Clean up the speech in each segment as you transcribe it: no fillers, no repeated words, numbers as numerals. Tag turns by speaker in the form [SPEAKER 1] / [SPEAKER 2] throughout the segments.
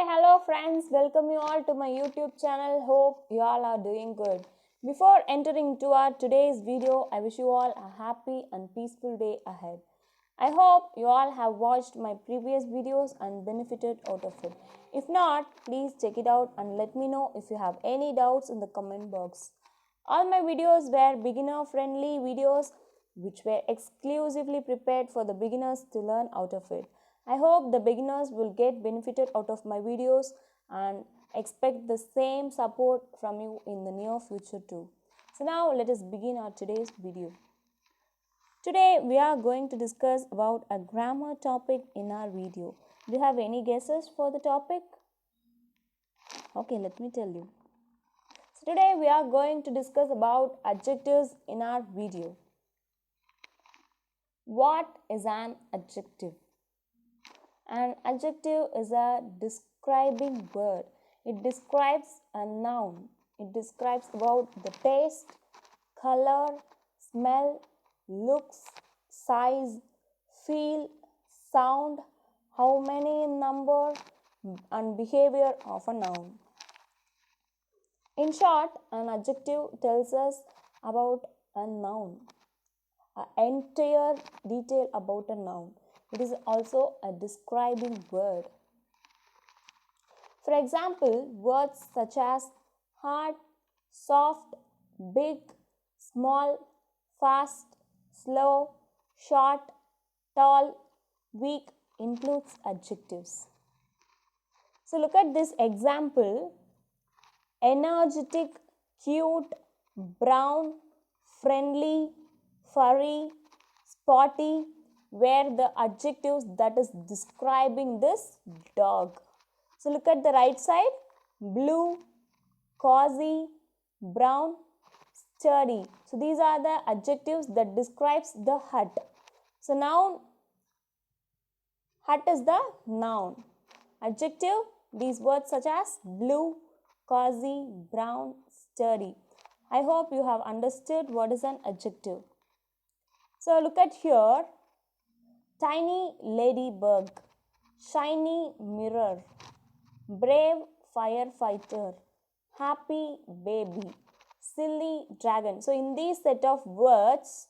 [SPEAKER 1] Hey, hello friends, welcome you all to my YouTube channel. Hope you all are doing good. Before entering to our today's video, I wish you all a happy and peaceful day ahead. I hope you all have watched my previous videos and benefited out of it. If not, please check it out and let me know if you have any doubts in the comment box. All my videos were beginner friendly videos which were exclusively prepared for the beginners to learn out of it. I hope the beginners will get benefited out of my videos and expect the same support from you in the near future too. So now let us begin our today's video. Today we are going to discuss about a grammar topic in our video. Do you have any guesses for the topic? Okay, let me tell you. So today we are going to discuss about adjectives in our video. What is an adjective? An adjective is a describing word. It describes a noun. It describes about the taste, color, smell, looks, size, feel, sound, how many in number, and behavior of a noun. In short, an adjective tells us about a noun, an entire detail about a noun. It is also a describing word. For example, words such as hard, soft, big, small, fast, slow, short, tall, weak includes adjectives. So look at this example: energetic, cute, brown, friendly, furry, spotty were the adjectives that is describing this dog. So look at the right side: blue, cozy, brown, sturdy. So these are the adjectives that describes the hut. So noun, hut is the noun. Adjective, these words such as blue, cozy, brown, sturdy. I hope you have understood what is an adjective. So look at here: tiny ladybug, shiny mirror, brave firefighter, happy baby, silly dragon. So in these set of words,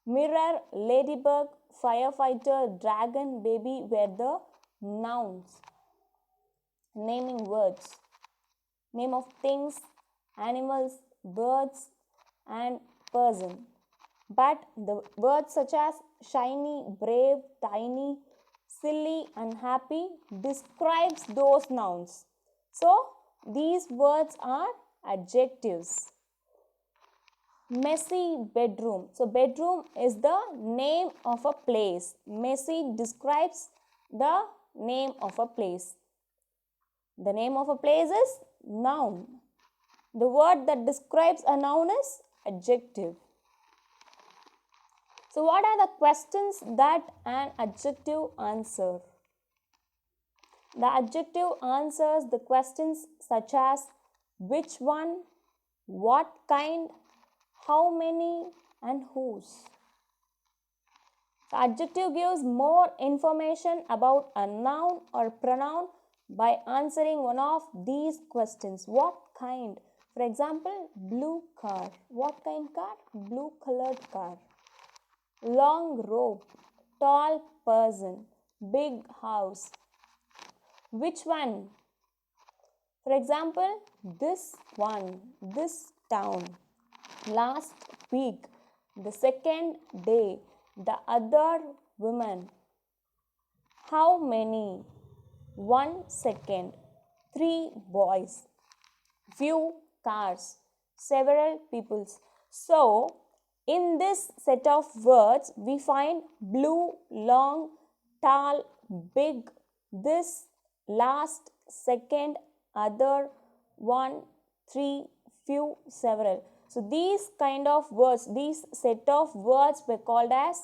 [SPEAKER 1] mirror, ladybug, firefighter, dragon, baby were the nouns, naming words, name of things, animals, birds, and person. But the words such as shiny, brave, tiny, silly, and happy describes those nouns. So these words are adjectives. Messy bedroom. So bedroom is the name of a place. Messy describes the name of a place. The name of a place is noun. The word that describes a noun is adjective. So what are the questions that an adjective answers? The adjective answers the questions such as which one, what kind, how many, and whose. The adjective gives more information about a noun or pronoun by answering one of these questions. What kind? For example, blue car. What kind car? Blue colored car. Long rope, tall person, big house. Which one? For example, this one, this town. Last week, the second day, the other woman. How many? 1 second, 3 boys, few cars, several peoples. So, in this set of words, we find blue, long, tall, big, this, last, second, other, 1, 3, few, several. So these kind of words, these set of words were called as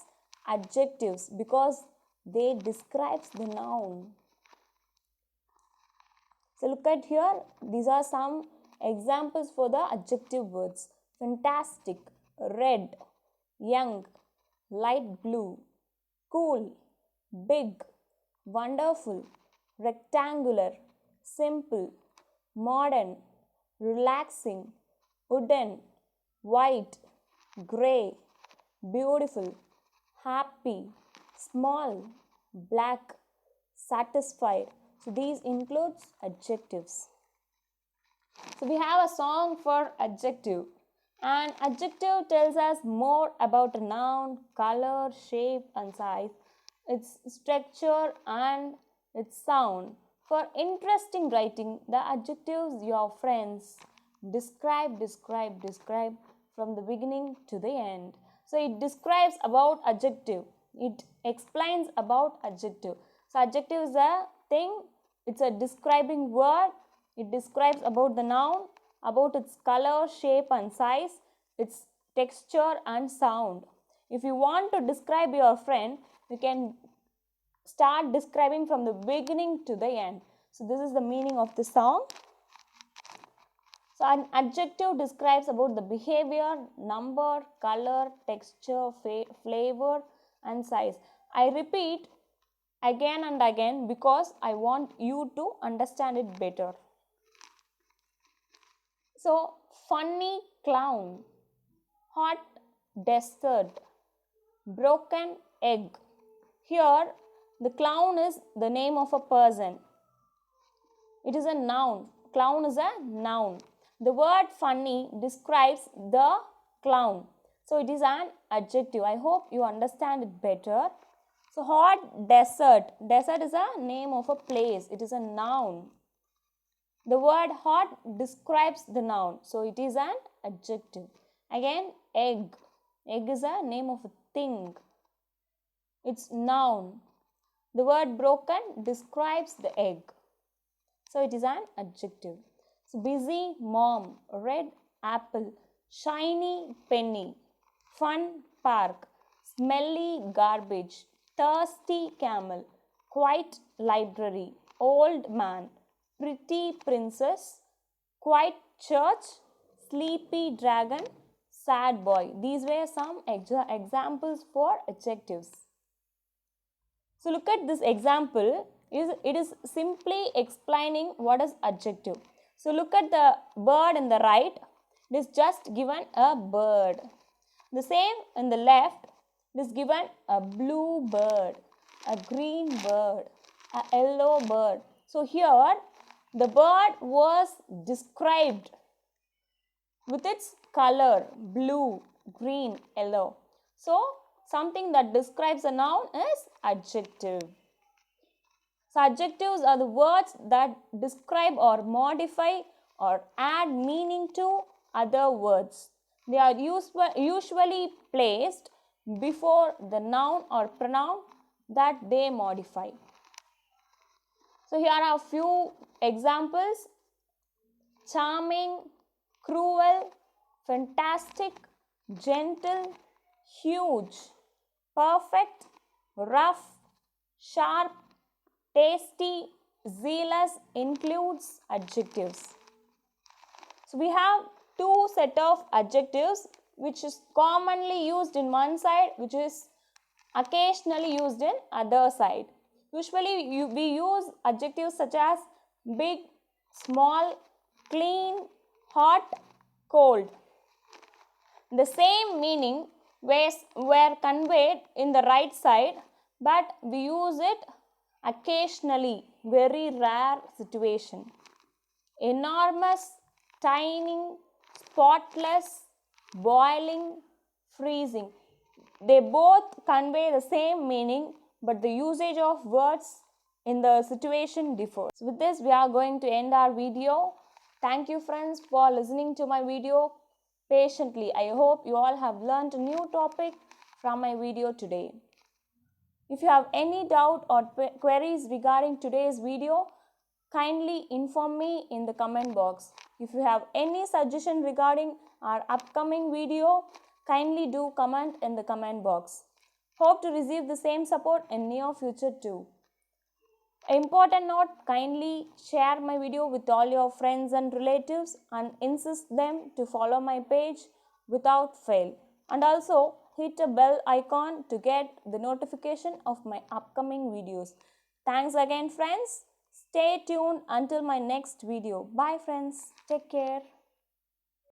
[SPEAKER 1] adjectives because they describes the noun. So look at here, these are some examples for the adjective words: fantastic, red, young, light blue, cool, big, wonderful, rectangular, simple, modern, relaxing, wooden, white, grey, beautiful, happy, small, black, satisfied. So these includes adjectives. So we have a song for adjective. An adjective tells us more about a noun, color, shape and size, its structure and its sound. For interesting writing, the adjectives your friends describe from the beginning to the end. So it describes about adjective. It explains about adjective. So adjective is a thing, it's a describing word. It describes about the noun, about its color, shape and size, its texture and sound. If you want to describe your friend, you can start describing from the beginning to the end. So this is the meaning of the song. So an adjective describes about the behavior, number, color, texture, flavor and size. I repeat again and again because I want you to understand it better. So funny clown, hot desert, broken egg. Here the clown is the name of a person. It is a noun. Clown is a noun. The word funny describes the clown. So it is an adjective. I hope you understand it better. So hot desert. Desert is a name of a place. It is a noun. The word hot describes the noun. So it is an adjective. Again, egg. Egg is a name of a thing. It's noun. The word broken describes the egg. So it is an adjective. So busy mom, red apple, shiny penny, fun park, smelly garbage, thirsty camel, quiet library, old man, pretty princess, quiet church, sleepy dragon, sad boy. These were some examples for adjectives. So look at this example. It is simply explaining what is adjective. So look at the bird in the right. It is just given a bird. The same in the left. It is given a blue bird, a green bird, a yellow bird. So here the bird was described with its color, blue, green, yellow. So something that describes a noun is adjective. So adjectives are the words that describe or modify or add meaning to other words. They are usually placed before the noun or pronoun that they modify. So here are a few examples: charming, cruel, fantastic, gentle, huge, perfect, rough, sharp, tasty, zealous includes adjectives. So we have two set of adjectives which is commonly used in one side, which is occasionally used in other side. Usually we use adjectives such as big, small, clean, hot, cold. The same meaning were conveyed in the right side, but we use it occasionally, very rare situation. Enormous, tiny, spotless, boiling, freezing. They both convey the same meaning, but the usage of words in the situation differs. So with this, we are going to end our video. Thank you friends for listening to my video patiently. I hope you all have learned a new topic from my video today. If you have any doubt or queries regarding today's video, kindly inform me in the comment box. If you have any suggestion regarding our upcoming video, kindly do comment in the comment box. Hope to receive the same support in near future too. Important note, kindly share my video with all your friends and relatives and insist them to follow my page without fail. And also hit a bell icon to get the notification of my upcoming videos. Thanks again friends. Stay tuned until my next video. Bye friends. Take care.